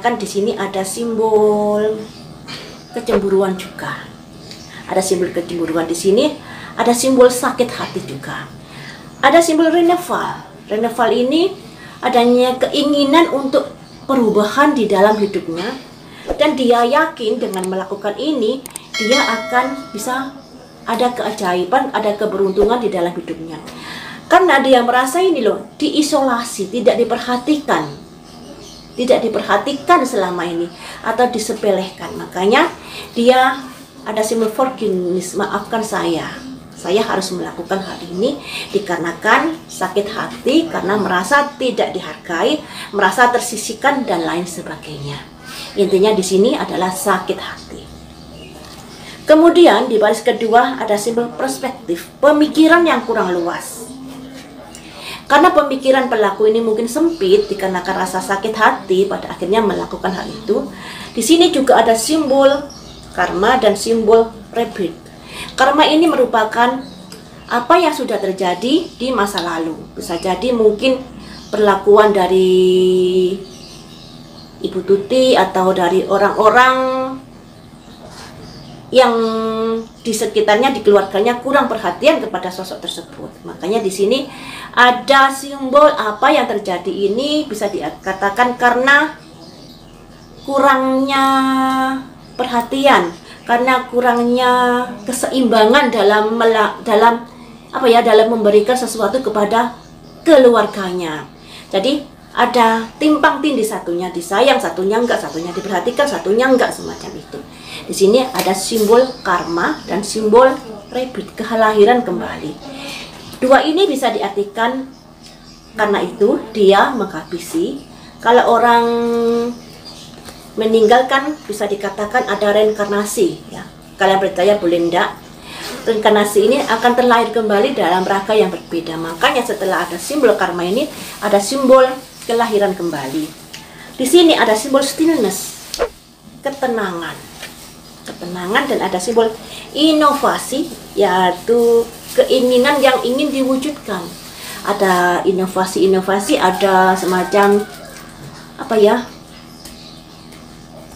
dikatakan di sini ada simbol kecemburuan juga. Ada simbol kecemburuan di sini, ada simbol sakit hati juga. Ada simbol renewal. Renewal ini adanya keinginan untuk perubahan di dalam hidupnya, dan dia yakin dengan melakukan ini dia akan bisa ada keajaiban, ada keberuntungan di dalam hidupnya. Karena dia merasa ini loh, diisolasi, tidak diperhatikan selama ini atau disepelekan. Makanya dia ada simbol forgiveness, maafkan saya harus melakukan hal ini dikarenakan sakit hati, karena merasa tidak dihargai, merasa tersisihkan dan lain sebagainya. Intinya di sini adalah sakit hati. Kemudian di baris kedua ada simbol perspektif, pemikiran yang kurang luas. Karena pemikiran pelaku ini mungkin sempit dikarenakan rasa sakit hati, pada akhirnya melakukan hal itu. Di sini juga ada simbol karma dan simbol rebirth. Karma ini merupakan apa yang sudah terjadi di masa lalu. Bisa jadi mungkin perlakuan dari Ibu Tuti atau dari orang-orang yang di sekitarnya, di keluarganya kurang perhatian kepada sosok tersebut. Makanya di sini ada simbol apa yang terjadi ini bisa dikatakan karena kurangnya perhatian, karena kurangnya keseimbangan dalam memberikan sesuatu kepada keluarganya. Jadi ada timpang tindih, satunya disayang, satunya enggak, satunya diperhatikan, satunya enggak, semacam itu. Di sini ada simbol karma dan simbol rebirth, kelahiran kembali. Dua ini bisa diartikan karena itu dia menghabisi. Kalau orang meninggalkan bisa dikatakan ada reinkarnasi, ya. Kalian percaya boleh enggak? Reinkarnasi ini akan terlahir kembali dalam rangka yang berbeda. Makanya setelah ada simbol karma ini ada simbol kelahiran kembali. Di sini ada simbol stillness, ketenangan, dan ada simbol inovasi, yaitu keinginan yang ingin diwujudkan. Ada inovasi, ada semacam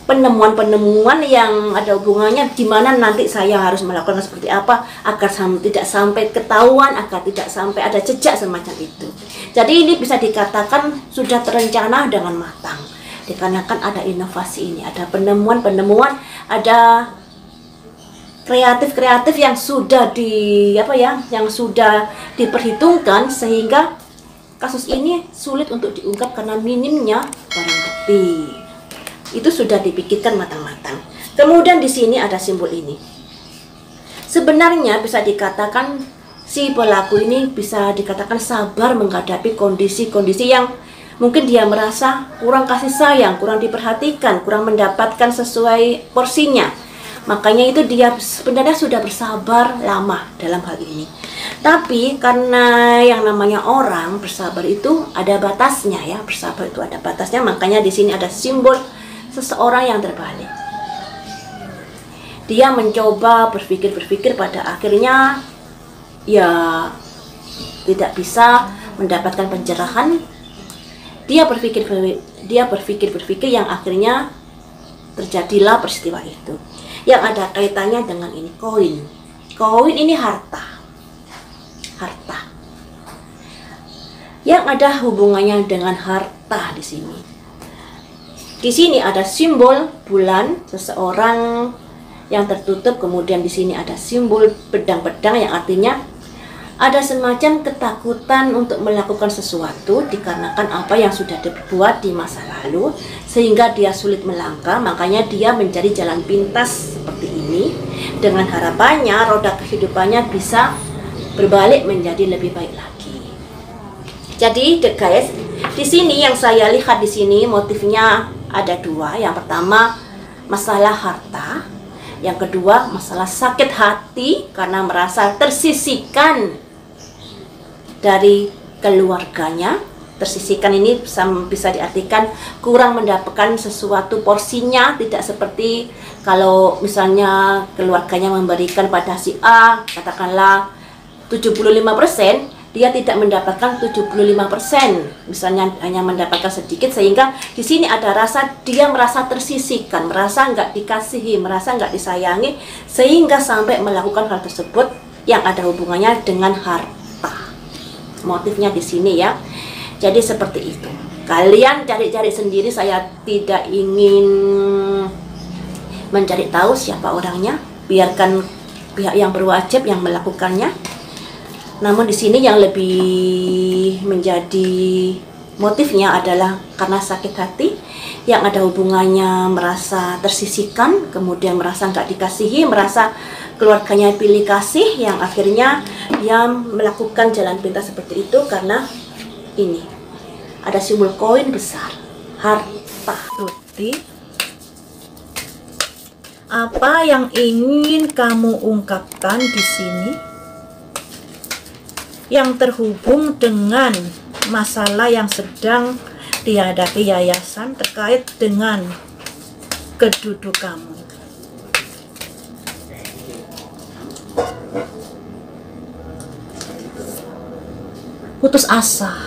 penemuan yang ada hubungannya, gimana nanti saya harus melakukan seperti apa agar tidak sampai ketahuan, agar tidak sampai ada jejak semacam itu. Jadi ini bisa dikatakan sudah terencana dengan matang, dikarenakan ada inovasi ini, ada penemuan, ada kreatif yang sudah yang sudah diperhitungkan, sehingga kasus ini sulit untuk diungkap karena minimnya barang bukti. Itu sudah dipikirkan matang-matang. Kemudian di sini ada simbol ini. Sebenarnya bisa dikatakan si pelaku ini bisa dikatakan sabar menghadapi kondisi-kondisi yang mungkin dia merasa kurang kasih sayang, kurang diperhatikan, kurang mendapatkan sesuai porsinya. Makanya itu dia sebenarnya sudah bersabar lama dalam hal ini. Tapi karena yang namanya orang bersabar itu ada batasnya, ya. Bersabar itu ada batasnya. Makanya di sini ada simbol seseorang yang terbalik. Dia mencoba berpikir pada akhirnya ya tidak bisa mendapatkan pencerahan. Dia berpikir yang akhirnya terjadilah peristiwa itu. Yang ada kaitannya dengan ini koin. Koin ini harta. Yang ada hubungannya dengan harta di sini. Di sini ada simbol bulan, seseorang yang tertutup, kemudian di sini ada simbol pedang-pedang yang artinya ada semacam ketakutan untuk melakukan sesuatu dikarenakan apa yang sudah dibuat di masa lalu, sehingga dia sulit melangkah. Makanya dia mencari jalan pintas seperti ini dengan harapannya roda kehidupannya bisa berbalik menjadi lebih baik lagi. Jadi guys, di sini yang saya lihat di sini motifnya ada dua. Yang pertama masalah harta, yang kedua masalah sakit hati karena merasa tersisihkan dari keluarganya. Tersisihkan ini bisa diartikan kurang mendapatkan sesuatu porsinya, tidak seperti kalau misalnya keluarganya memberikan pada si A katakanlah 75%, dia tidak mendapatkan 75%, misalnya hanya mendapatkan sedikit, sehingga di sini ada rasa dia merasa tersisihkan, merasa nggak dikasihi, merasa nggak disayangi, sehingga sampai melakukan hal tersebut yang ada hubungannya dengan harta. Motifnya di sini ya. Jadi seperti itu. Kalian cari-cari sendiri, saya tidak ingin mencari tahu siapa orangnya, biarkan pihak yang berwajib yang melakukannya. Namun di sini yang lebih menjadi motifnya adalah karena sakit hati yang ada hubungannya, merasa tersisihkan, kemudian merasa nggak dikasihi, merasa keluarganya pilih kasih, yang akhirnya dia melakukan jalan pintas seperti itu karena ini ada simbol koin besar, harta. Tuti, apa yang ingin kamu ungkapkan di sini yang terhubung dengan masalah yang sedang dihadapi yayasan terkait dengan kedudukanmu? Putus asa.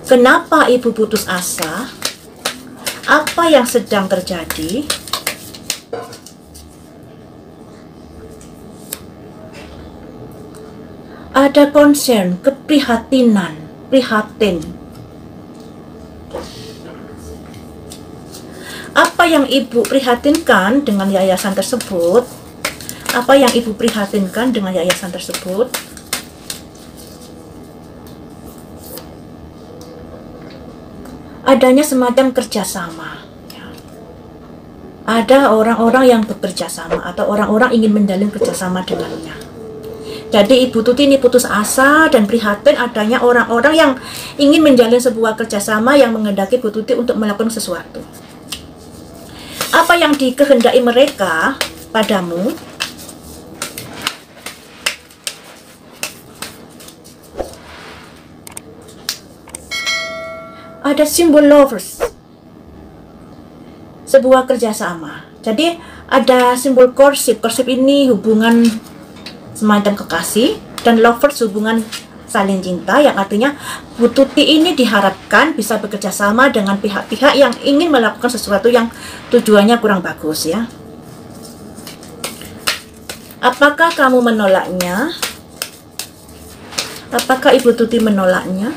Kenapa ibu putus asa? Apa yang sedang terjadi? Ada concern, keprihatinan, prihatin. Apa yang ibu prihatinkan dengan yayasan tersebut? Apa yang ibu prihatinkan dengan yayasan tersebut? Adanya semacam kerjasama. Ada orang-orang yang bekerja sama atau orang-orang ingin menjalin kerjasama dengannya. Jadi Ibu Tuti ini putus asa dan prihatin adanya orang-orang yang ingin menjalin sebuah kerjasama yang menghendaki Ibu Tuti untuk melakukan sesuatu. Apa yang dikehendaki mereka padamu? Ada simbol lovers, sebuah kerjasama. Jadi ada simbol courtship. Courtship ini hubungan semacam kekasih, dan lovers hubungan saling cinta, yang artinya Bu Tuti ini diharapkan bisa bekerja sama dengan pihak-pihak yang ingin melakukan sesuatu yang tujuannya kurang bagus ya. Apakah kamu menolaknya? Apakah Ibu Tuti menolaknya?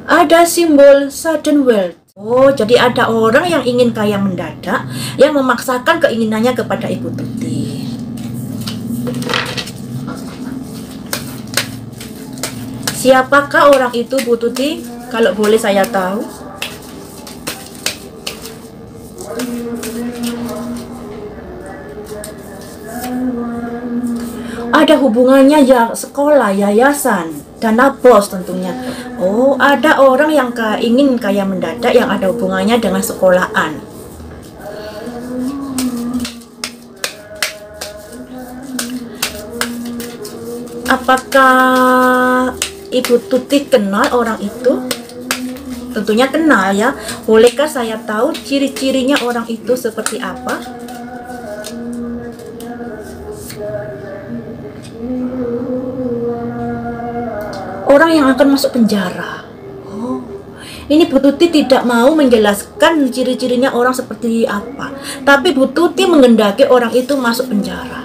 Ada simbol sudden wealth. Oh, jadi ada orang yang ingin kaya mendadak, yang memaksakan keinginannya kepada Ibu Tuti. Siapakah orang itu, Bu Tuti? Kalau boleh saya tahu. Ada hubungannya ya sekolah, yayasan, dana bos tentunya. Oh, ada orang yang ingin kaya mendadak yang ada hubungannya dengan sekolahan. Apakah Ibu Tuti kenal orang itu? Tentunya kenal ya. Bolehkah saya tahu ciri-cirinya orang itu seperti apa? Orang yang akan masuk penjara. Oh, ini Bu Tuti tidak mau menjelaskan ciri-cirinya orang seperti apa, tapi Bu Tuti menghendaki orang itu masuk penjara.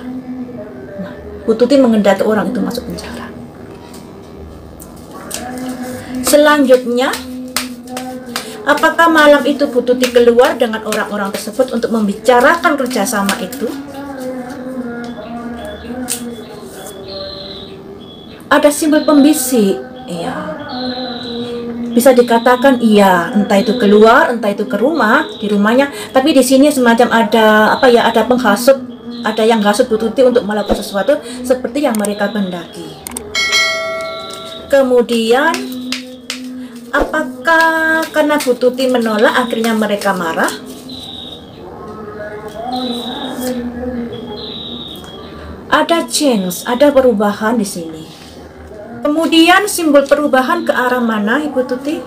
Nah, Bu Tuti menghendaki orang itu masuk penjara. Selanjutnya, apakah malam itu Bu Tuti keluar dengan orang-orang tersebut untuk membicarakan kerjasama itu? Ada simbol pembisik, iya. Bisa dikatakan iya, entah itu keluar, entah itu ke rumah, di rumahnya. Tapi di sini semacam ada apa ya? Ada penghasut, ada yang menghasut Bu Tuti untuk melakukan sesuatu seperti yang mereka kehendaki. Kemudian, apakah karena Bu Tuti menolak akhirnya mereka marah? Ada change, ada perubahan di sini. Kemudian simbol perubahan ke arah mana Ibu Tuti?